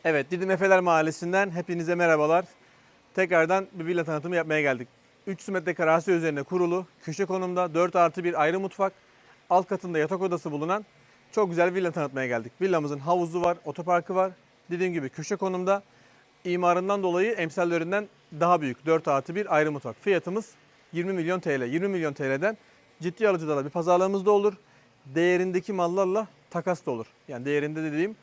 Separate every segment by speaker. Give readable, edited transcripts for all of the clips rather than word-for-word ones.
Speaker 1: Evet, Didim Efeler Mahallesi'nden hepinize merhabalar. Tekrardan bir villa tanıtımı yapmaya geldik. 300 metrekare arsa üzerine kurulu, köşe konumda 4+1 ayrı mutfak, alt katında yatak odası bulunan çok güzel bir villa tanıtmaya geldik. Villamızın havuzu var, otoparkı var. Dediğim gibi köşe konumda, imarından dolayı emsallerinden daha büyük 4+1 ayrı mutfak. Fiyatımız 20 milyon TL. 20 milyon TL'den ciddi alıcılarla bir pazarlığımız da olur. Değerindeki mallarla takas da olur. Yani değerinde dediğim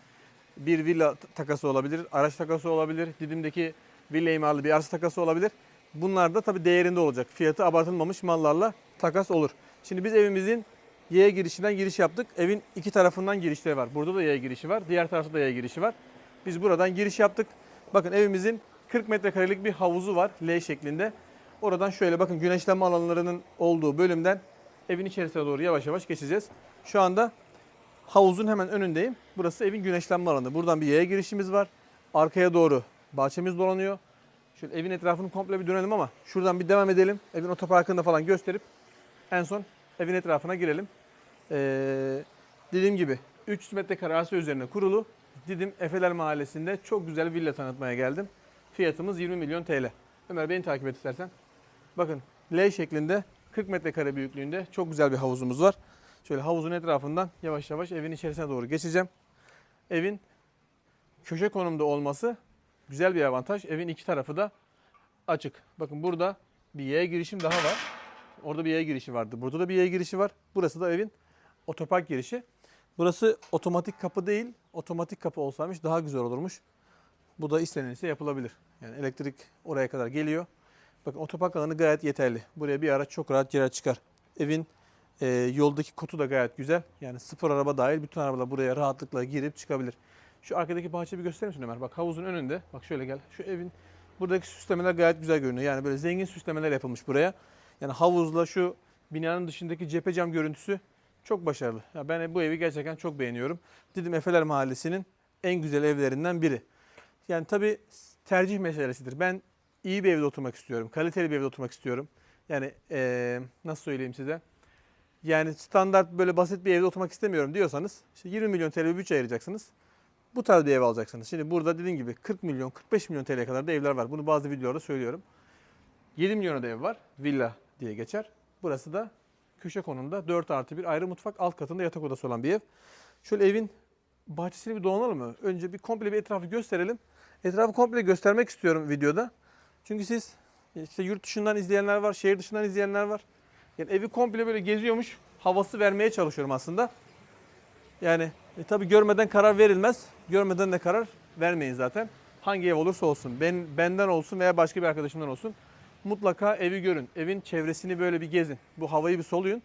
Speaker 1: bir villa takası olabilir, araç takası olabilir, Didim'deki villa imarlı bir arsa takası olabilir. Bunlar da tabii değerinde olacak. Fiyatı abartılmamış mallarla takas olur. Şimdi biz evimizin Y girişinden giriş yaptık. Evin iki tarafından girişleri var. Burada da Y girişi var, diğer tarafta da Y girişi var. Biz buradan giriş yaptık. Bakın evimizin 40 metrekarelik bir havuzu var L şeklinde. Oradan şöyle bakın güneşlenme alanlarının olduğu bölümden evin içerisine doğru yavaş yavaş geçeceğiz. Şu anda havuzun hemen önündeyim. Burası evin güneşlenme alanı. Buradan bir yaya girişimiz var. Arkaya doğru bahçemiz dolanıyor. Şöyle evin etrafını komple bir dönelim ama şuradan bir devam edelim. Evin otoparkını da falan gösterip en son evin etrafına girelim. Dediğim gibi 300 metrekare arsa üzerine kurulu Didim Efeler Mahallesi'nde çok güzel villa tanıtmaya geldim. Fiyatımız 20 milyon TL. Ömer beni takip et istersen. Bakın L şeklinde 40 metrekare büyüklüğünde çok güzel bir havuzumuz var. Şöyle havuzun etrafından yavaş yavaş evin içerisine doğru geçeceğim. Evin köşe konumda olması güzel bir avantaj. Evin iki tarafı da açık. Bakın burada bir yaya girişim daha var. Orada bir yaya girişi vardı. Burada da bir yaya girişi var. Burası da evin otopark girişi. Burası otomatik kapı değil. Otomatik kapı olsaymış daha güzel olurmuş. Bu da istenilse yapılabilir. Yani elektrik oraya kadar geliyor. Bakın otopark alanı gayet yeterli. Buraya bir araç çok rahat girer çıkar. Evin yoldaki kotu da gayet güzel. Yani spor araba dahil bütün arabalar buraya rahatlıkla girip çıkabilir. Şu arkadaki bahçeyi bir gösterir misin Ömer? Bak havuzun önünde. Bak şöyle gel. Şu evin buradaki süslemeler gayet güzel görünüyor. Yani böyle zengin süslemeler yapılmış buraya. Yani havuzla şu binanın dışındaki cephe cam görüntüsü çok başarılı. Ya ben bu evi gerçekten çok beğeniyorum. Didim Efeler Mahallesi'nin en güzel evlerinden biri. Yani tabii tercih meselesidir. Ben iyi bir evde oturmak istiyorum. Kaliteli bir evde oturmak istiyorum. Yani nasıl söyleyeyim size? Yani standart böyle basit bir evde oturmak istemiyorum diyorsanız işte 20 milyon TL bir bütçe ayıracaksınız. Bu tarz bir ev alacaksınız. Şimdi burada dediğim gibi 40 milyon, 45 milyon TL'ye kadar da evler var. Bunu bazı videolarda söylüyorum. 7 milyona da ev var. Villa diye geçer. Burası da köşe konumda 4+1 ayrı mutfak, alt katında yatak odası olan bir ev. Şöyle evin bahçesini bir dolanalım mı? Önce bir komple bir etrafı gösterelim. Etrafı komple göstermek istiyorum videoda. Çünkü siz işte yurt dışından izleyenler var, şehir dışından izleyenler var. Yani evi komple böyle geziyormuş havası vermeye çalışıyorum aslında. Yani tabii görmeden karar verilmez. Görmeden de karar vermeyin zaten. Hangi ev olursa olsun, benden olsun veya başka bir arkadaşımdan olsun. Mutlaka evi görün. Evin çevresini böyle bir gezin. Bu havayı bir soluyun.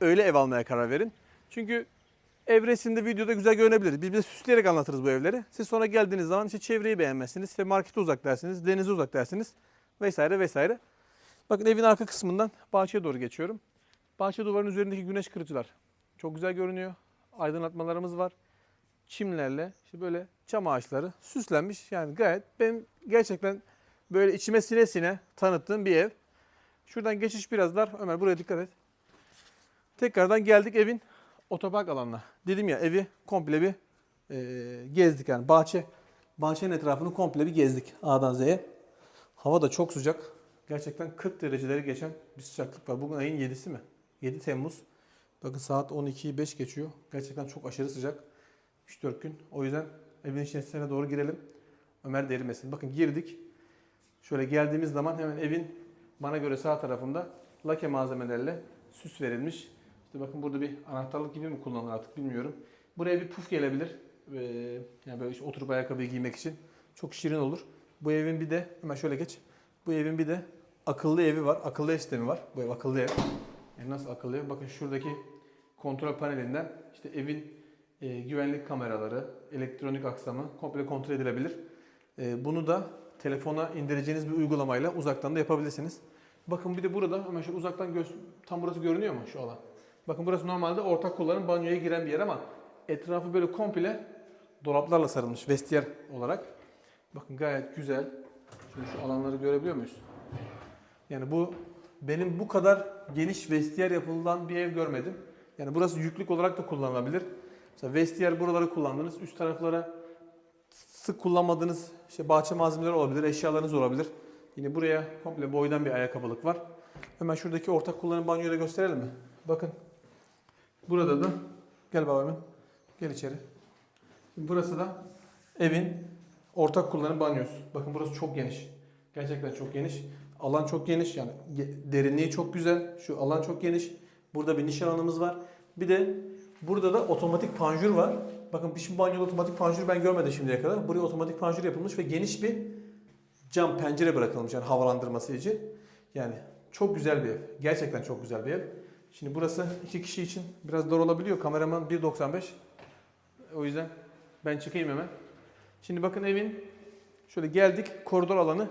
Speaker 1: Öyle ev almaya karar verin. Çünkü ev resimde, videoda güzel görünebilir. Biz de süsleyerek anlatırız bu evleri. Siz sonra geldiğiniz zaman işte çevreyi beğenmezsiniz, işte markete uzak dersiniz, denize uzak dersiniz vesaire vesaire. Bakın evin arka kısmından bahçeye doğru geçiyorum. Bahçe duvarının üzerindeki güneş kırıcılar çok güzel görünüyor. Aydınlatmalarımız var. Çimlerle işte böyle çam ağaçları süslenmiş. Yani gayet benim gerçekten böyle içime sine sine tanıttığım bir ev. Şuradan geçiş biraz dar. Ömer buraya dikkat et. Tekrardan geldik evin otopark alanına. Dedim ya evi komple bir gezdik yani bahçenin etrafını komple bir gezdik A'dan Z'ye. Hava da çok sıcak. Gerçekten 40 dereceleri geçen bir sıcaklık var. Bugün ayın 7'si mi? 7 Temmuz. Bakın saat 12'yi 5 geçiyor. Gerçekten çok aşırı sıcak. 3-4 gün. O yüzden evin içerisine doğru girelim. Ömer de erimesin. Bakın girdik. Şöyle geldiğimiz zaman hemen evin bana göre sağ tarafında lake malzemelerle süs verilmiş. İşte bakın burada bir anahtarlık gibi mi kullanılır artık bilmiyorum. Buraya bir puf gelebilir. Yani böyle işte oturup ayakkabıyı giymek için. Çok şirin olur. Bu evin bir de hemen şöyle geç. Bu evin bir de akıllı evi var. Akıllı ev sistemi var. Bu ev akıllı ev. Yani nasıl akıllı ev? Bakın şuradaki kontrol panelinden işte evin güvenlik kameraları, elektronik aksamı komple kontrol edilebilir. Bunu da telefona indireceğiniz bir uygulamayla uzaktan da yapabilirsiniz. Bakın bir de burada hemen şöyle uzaktan tam burası görünüyor mu şu alan? Bakın burası normalde ortak kullanım banyoya giren bir yer ama etrafı böyle komple dolaplarla sarılmış vestiyer olarak. Bakın gayet güzel. Şimdi şu alanları görebiliyor muyuz? Yani benim bu kadar geniş vestiyer yapılan bir ev görmedim. Yani burası yüklük olarak da kullanılabilir. Mesela vestiyer buraları kullandınız. Üst taraflara sık kullanmadığınız işte bahçe malzemeleri olabilir, eşyalarınız olabilir. Yine buraya komple boydan bir ayakkabılık var. Hemen şuradaki ortak kullanım banyoyu da gösterelim mi? Bakın. Burada da gel babam. Gel içeri. Şimdi burası da evin ortak kullanım banyosu. Bakın burası çok geniş. Gerçekten çok geniş. Alan çok geniş. Yani derinliği çok güzel. Şu alan çok geniş. Burada bir niş alanımız var. Bir de burada da otomatik panjur var. Bakın bir banyoda otomatik panjur ben görmedim şimdiye kadar. Buraya otomatik panjur yapılmış ve geniş bir cam pencere bırakılmış yani havalandırması için. Yani çok güzel bir ev. Gerçekten çok güzel bir ev. Şimdi burası 2 kişi için biraz dar olabiliyor. Kameraman 1.95. O yüzden ben çıkayım hemen. Şimdi bakın evin şöyle geldik koridor alanı.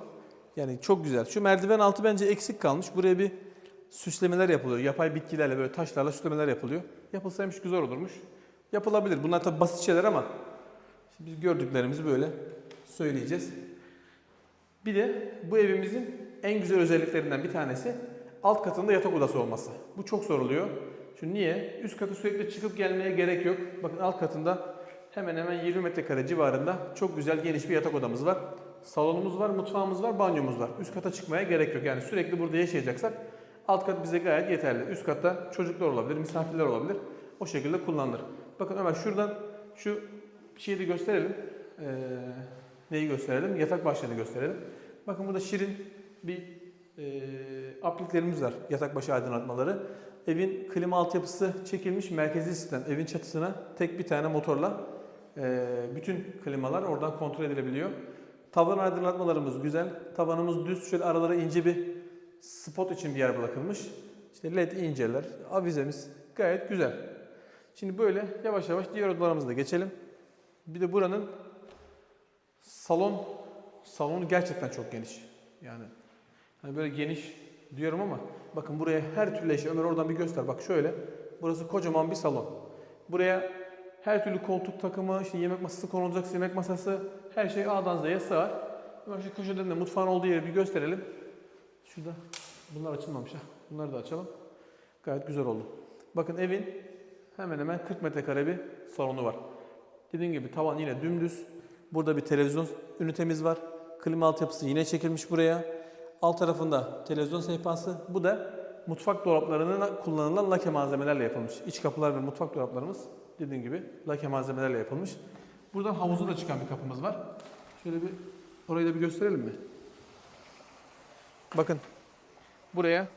Speaker 1: Yani çok güzel. Şu merdiven altı bence eksik kalmış. Buraya bir süslemeler yapılıyor. Yapay bitkilerle böyle taşlarla süslemeler yapılıyor. Yapılsaymış güzel olurmuş. Yapılabilir. Bunlar tabii basit şeyler ama biz gördüklerimizi böyle söyleyeceğiz. Bir de bu evimizin en güzel özelliklerinden bir tanesi alt katında yatak odası olması. Bu çok soruluyor. Çünkü niye? Üst katı sürekli çıkıp gelmeye gerek yok. Bakın alt katında hemen hemen 20 metrekare civarında çok güzel geniş bir yatak odamız var. Salonumuz var, mutfağımız var, banyomuz var. Üst kata çıkmaya gerek yok. Yani sürekli burada yaşayacaksak alt kat bize gayet yeterli. Üst katta çocuklar olabilir, misafirler olabilir. O şekilde kullanılır. Bakın Ömer şuradan şu şeyi de gösterelim. Neyi gösterelim? Yatak başlığını gösterelim. Bakın burada şirin bir apliklerimiz var. Yatak başı aydınlatmaları. Evin klima altyapısı çekilmiş merkezi sistem. Evin çatısına tek bir tane motorla bütün klimalar oradan kontrol edilebiliyor. Tavan aydınlatmalarımız güzel. Tavanımız düz. Şöyle aralara ince bir spot için bir yer bırakılmış. İşte led inceler, avizemiz gayet güzel. Şimdi böyle yavaş yavaş diğer odalarımıza da geçelim. Bir de buranın salonu gerçekten çok geniş. Yani hani böyle geniş diyorum ama bakın buraya her türlü eşya. Ömer oradan bir göster. Bak şöyle. Burası kocaman bir salon. Buraya her türlü koltuk takımı, işte yemek masası konulacak, yemek masası, her şey A'dan Z'ye sığar. Ömer şu köşeden de mutfağın olduğu yeri bir gösterelim. Şurada bunlar açılmamış ha. Bunları da açalım. Gayet güzel oldu. Bakın evin hemen hemen 40 metrekare bir salonu var. Dediğim gibi tavan yine dümdüz. Burada bir televizyon ünitemiz var. Klima altyapısı yine çekilmiş buraya. Alt tarafında televizyon sehpası. Bu da mutfak dolaplarına kullanılan lake malzemelerle yapılmış. İç kapılar ve mutfak dolaplarımız dediğim gibi lake malzemelerle yapılmış. Buradan havuza da çıkan bir kapımız var. Şöyle bir orayı da bir gösterelim mi? Bakın buraya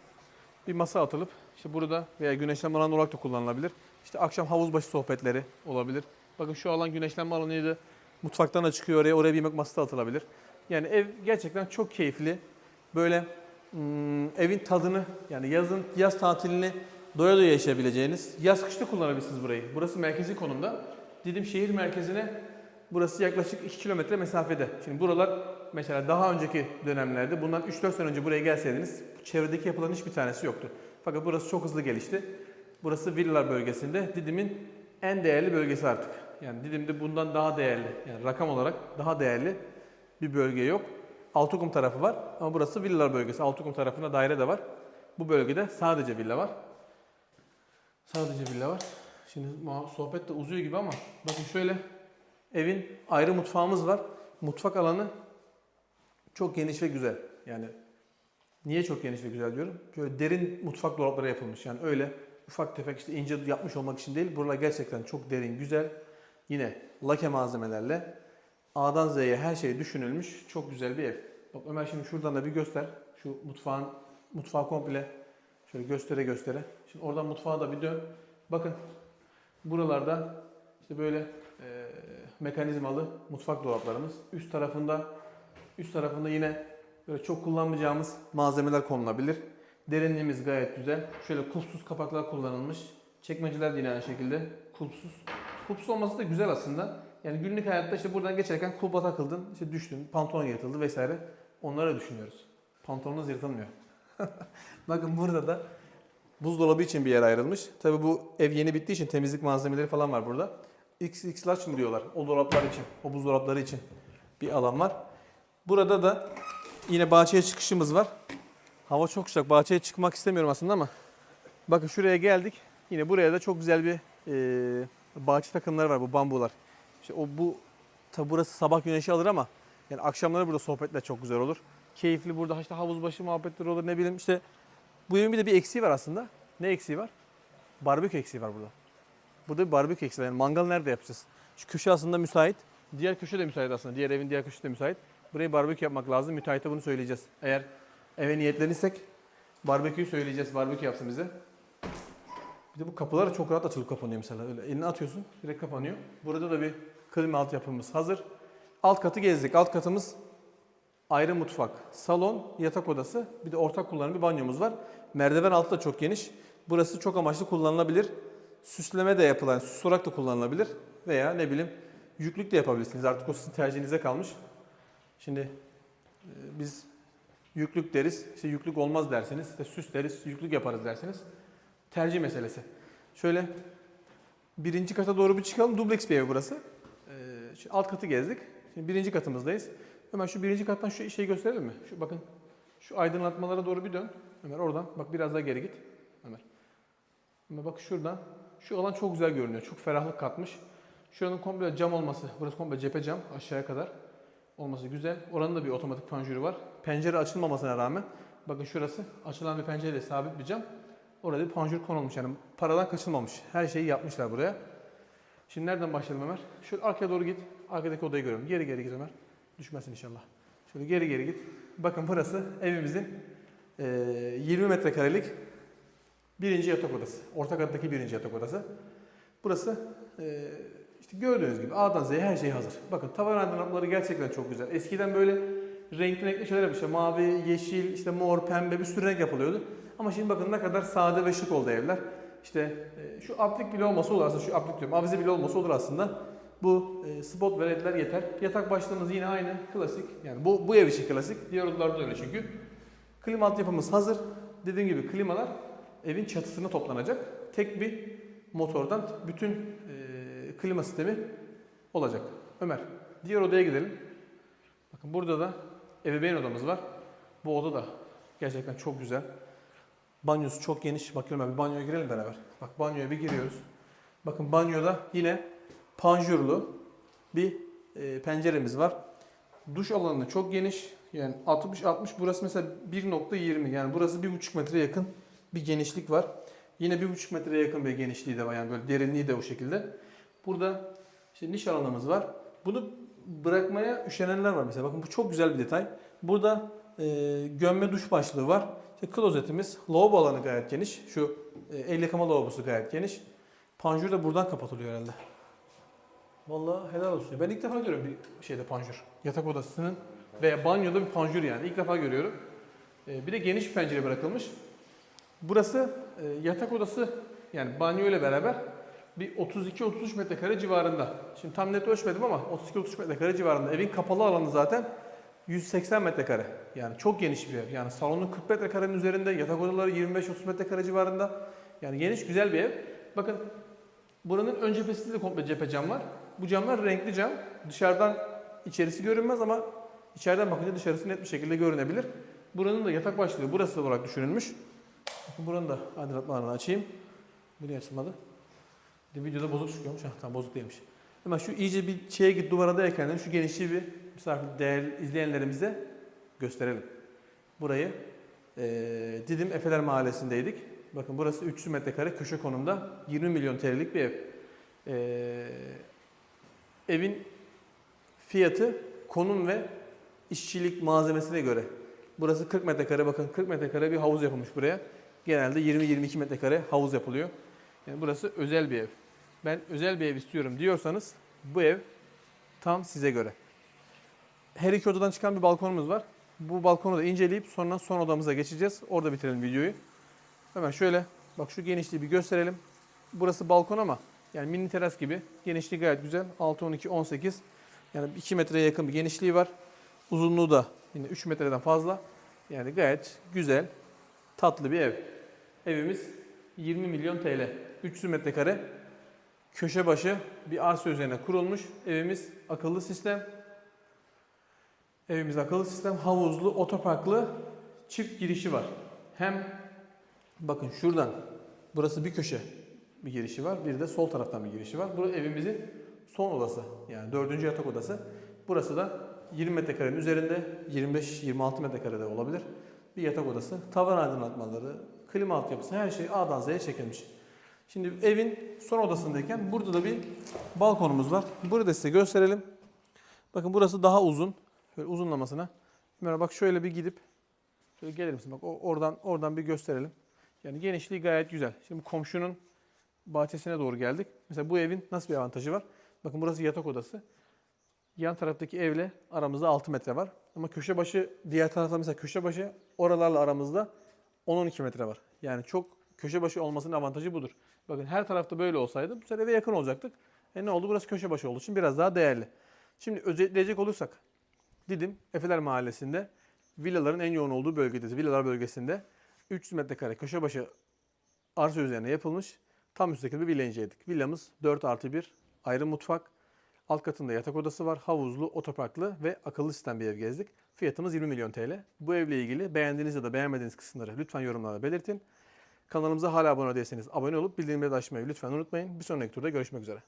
Speaker 1: bir masa atılıp işte burada veya güneşlenme alanı olarak da kullanılabilir. İşte akşam havuz başı sohbetleri olabilir. Bakın şu alan güneşlenme alanıydı. Mutfaktan da çıkıyor oraya bir yemek masası atılabilir. Yani ev gerçekten çok keyifli. Böyle evin tadını yani yaz tatilini doya doya yaşayabileceğiniz, yaz kışta kullanabilirsiniz burayı. Burası merkezi konumda. Didim şehir merkezine burası yaklaşık 2 kilometre mesafede. Şimdi buralar mesela daha önceki dönemlerde bundan 3-4 sene önce buraya gelseydiniz çevredeki yapıların hiçbir tanesi yoktu. Fakat burası çok hızlı gelişti. Burası villalar bölgesinde Didim'in en değerli bölgesi artık. Yani Didim'de bundan daha değerli, yani rakam olarak daha değerli bir bölge yok. Altıkum tarafı var ama burası villalar bölgesi. Altıkum tarafında daire de var. Bu bölgede sadece villa var. Sadece villa var. Şimdi sohbet de uzuyor gibi ama bakın şöyle evin ayrı mutfağımız var. Mutfak alanı çok geniş ve güzel. Yani niye çok geniş ve güzel diyorum? Böyle derin mutfak dolapları yapılmış. Yani öyle ufak tefek işte ince yapmış olmak için değil. Buralar gerçekten çok derin, güzel. Yine lake malzemelerle A'dan Z'ye her şey düşünülmüş. Çok güzel bir ev. Bak Ömer şimdi şuradan da bir göster. Şu mutfağı komple şöyle göstere. Şimdi oradan mutfağa da bir dön. Bakın buralarda işte böyle mekanizmalı mutfak dolaplarımız. Üst tarafında yine böyle çok kullanmayacağımız malzemeler konulabilir. Derinliğimiz gayet güzel. Şöyle kulpsuz kapaklar kullanılmış. Çekmeceler de yine aynı şekilde kulpsuz. Kulpsuz olması da güzel aslında. Yani günlük hayatta işte buradan geçerken kulpa takıldın, işte düştün, pantolon yırtıldı vesaire. Onları düşünüyoruz. Pantolonunuz yırtılmıyor. Bakın burada da buzdolabı için bir yer ayrılmış. Tabii bu ev yeni bittiği için temizlik malzemeleri falan var burada. XX large mı diyorlar o dolaplar için, o buzdolapları için bir alan var. Burada da yine bahçeye çıkışımız var. Hava çok sıcak. Bahçeye çıkmak istemiyorum aslında ama bakın şuraya geldik. Yine buraya da çok güzel bir bahçe takımları var bu bambular. İşte bu Tabi burası sabah güneşi alır ama yani akşamları burada sohbetler çok güzel olur. Keyifli burada işte havuz başı muhabbetleri olur, ne bileyim işte. Bu evin bir de bir eksiği var aslında. Ne eksiği var? Barbekü eksiği var burada. Burada bir barbekü eksiği var. Yani mangal nerede yapacağız? Şu köşe aslında müsait. Diğer köşe de müsait aslında. Diğer evin diğer köşesi de müsait. Burayı barbekü yapmak lazım. Müteahhite bunu söyleyeceğiz. Eğer eve niyetlenirsek barbeküyü söyleyeceğiz. Barbekü yapsın bize. Bir de bu kapılar çok rahat açılıp kapanıyor mesela. Öyle elini atıyorsun, direkt kapanıyor. Burada da bir klima altyapımız hazır. Alt katı gezdik. Alt katımız ayrı mutfak, salon, yatak odası, bir de ortak kullanım bir banyomuz var. Merdiven altı da çok geniş. Burası çok amaçlı kullanılabilir. Süsleme de yapılan, süs olarak da kullanılabilir. Veya ne bileyim yüklük de yapabilirsiniz. Artık o sizin tercihinize kalmış. Şimdi biz yüklük deriz, işte yüklük olmaz derseniz, işte süs deriz, yüklük yaparız derseniz. Tercih meselesi. Şöyle birinci kata doğru bir çıkalım. Dubleks bir ev burası. Şu alt katı gezdik. Şimdi birinci katımızdayız. Hemen şu birinci kattan şu şeyi gösterelim mi? Şu bakın, şu aydınlatmalara doğru bir dön. Ömer oradan, bak biraz daha geri git. Ömer. Ömer bak şuradan. Şu alan çok güzel görünüyor. Çok ferahlık katmış. Şuranın komple cam olması, burası komple cephe cam aşağıya kadar olması güzel. Oranın da bir otomatik panjuru var. Pencere açılmamasına rağmen, bakın şurası açılan bir pencereyle sabit bir cam. Orada bir panjur konulmuş, yani paradan kaçılmamış. Her şeyi yapmışlar buraya. Şimdi nereden başlayalım Ömer? Şöyle arkaya doğru git. Arkadaki odayı görüyorum. Geri geri git Ömer. Düşmesin inşallah. Şöyle geri geri git. Bakın burası evimizin 20 metrekarelik birinci yatak odası. Orta kattaki birinci yatak odası. Burası işte gördüğünüz gibi A'dan Z'ye her şey hazır. Bakın tavan aydınlatmaları gerçekten çok güzel. Eskiden böyle renkli renkli şeyler yapmışlar. Mavi, yeşil, işte mor, pembe bir sürü renk yapılıyordu. Ama şimdi bakın ne kadar sade ve şık oldu evler. İşte şu aplik bile olmasa olur aslında, şu aplik diyorum, avize bile olmasa olur aslında. Bu spot ve ledler yeter. Yatak başlığımız yine aynı, klasik. Yani bu ev için klasik. Diğer odalarda öyle çünkü. Klima altyapımız hazır. Dediğim gibi klimalar evin çatısına toplanacak. Tek bir motordan bütün klima sistemi olacak. Ömer, diğer odaya gidelim. Bakın burada da ebeveyn odamız var. Bu oda da gerçekten çok güzel. Banyosu çok geniş. Bakıyorum abi, banyoya girelim beraber. Bak banyoya bir giriyoruz. Bakın banyoda yine panjurlu bir penceremiz var. Duş alanı çok geniş. Yani 60-60, burası mesela 1.20, yani burası 1.5 metreye yakın bir genişlik var. Yine 1.5 metreye yakın bir genişliği de var, yani böyle derinliği de o şekilde. Burada işte niş alanımız var. Bunu bırakmaya üşenenler var mesela. Bakın bu çok güzel bir detay. Burada gömme duş başlığı var. İşte klozetimiz, lavabo alanı gayet geniş. Şu el yıkama lavabosu gayet geniş. Panjur da buradan kapatılıyor herhalde. Vallahi helal olsun. Ben ilk defa görüyorum bir şeyde panjur. Yatak odasının veya banyoda bir panjur yani. İlk defa görüyorum. Bir de geniş bir pencere bırakılmış. Burası yatak odası, yani banyo ile beraber bir 32-33 metrekare civarında. Şimdi tam net ölçmedim ama 32-33 metrekare civarında. Evin kapalı alanı zaten 180 metrekare. Yani çok geniş bir ev. Yani salonun 40 metrekarenin üzerinde, yatak odaları 25-30 metrekare civarında. Yani geniş, güzel bir ev. Bakın buranın ön cephesinde de komple cephe cam var. Bu camlar renkli cam. Dışarıdan içerisi görünmez ama içeriden bakınca dışarısı net bir şekilde görünebilir. Buranın da yatak başlığı burası olarak düşünülmüş. Bakın buranın da aydınlatmalarını açayım. Bu niye açılmadı? Videoda bozuk çıkıyormuş. Tamam, bozuk değilmiş. Hemen şu iyice bir şeye git, duvara da ekrandan şu genişliği bir misafir değerli izleyenlerimize gösterelim. Burayı Didim Efeler Mahallesi'ndeydik. Bakın burası 300 metrekare köşe konumda 20 milyon TL'lik bir ev. Evin fiyatı konum ve işçilik malzemesine göre. Burası 40 metrekare, bakın 40 metrekare bir havuz yapılmış buraya. Genelde 20-22 metrekare havuz yapılıyor. Yani burası özel bir ev. Ben özel bir ev istiyorum diyorsanız bu ev tam size göre. Her iki odadan çıkan bir balkonumuz var. Bu balkonu da inceleyip sonra son odamıza geçeceğiz. Orada bitirelim videoyu. Hemen şöyle bak, şu genişliği bir gösterelim. Burası balkon ama yani mini teras gibi. Genişliği gayet güzel. 6, 12, 18. Yani 2 metreye yakın bir genişliği var. Uzunluğu da yine 3 metreden fazla. Yani gayet güzel, tatlı bir ev. Evimiz 20 milyon TL. 300 metrekare. Köşe başı bir arsa üzerine kurulmuş. Evimiz akıllı sistem. Evimiz akıllı sistem, havuzlu, otoparklı, çift girişi var. Hem bakın şuradan, burası bir köşe bir girişi var. Bir de sol taraftan bir girişi var. Bu evimizin son odası. Yani 4. yatak odası. Burası da 20 metrekarenin üzerinde 25-26 metrekarede olabilir. Bir yatak odası. Tavan aydınlatmaları, klima altyapısı her şey A'dan Z'ye çekilmiş. Şimdi evin son odasındayken burada da bir balkonumuz var. Burada da size gösterelim. Bakın burası daha uzun. Şöyle uzunlamasına. Ömer bak şöyle bir gidip şöyle gelir misin? Bak oradan bir gösterelim. Yani genişliği gayet güzel. Şimdi komşunun bahçesine doğru geldik. Mesela bu evin nasıl bir avantajı var? Bakın burası yatak odası. Yan taraftaki evle aramızda 6 metre var. Ama köşe başı, diğer tarafta mesela köşe başı oralarla aramızda 10-12 metre var. Yani çok köşe başı olmasının avantajı budur. Bakın her tarafta böyle olsaydı bu sefer eve yakın olacaktık. Ne oldu? Burası köşe başı olduğu için biraz daha değerli. Şimdi özetleyecek olursak Didim, Efeler Mahallesi'nde villaların en yoğun olduğu bölgedeyiz. Villalar bölgesinde 300 metrekare köşe başı arsa üzerine yapılmış tam müstakil bir villa inceledik. Villamız 4+1, ayrı mutfak, alt katında yatak odası var, havuzlu, otoparklı ve akıllı sistem bir ev gezdik. Fiyatımız 20 milyon TL. Bu evle ilgili beğendiğiniz ya da beğenmediğiniz kısımları lütfen yorumlarda belirtin. Kanalımıza hala abone değilseniz abone olup bildirimleri de açmayı lütfen unutmayın. Bir sonraki turda görüşmek üzere.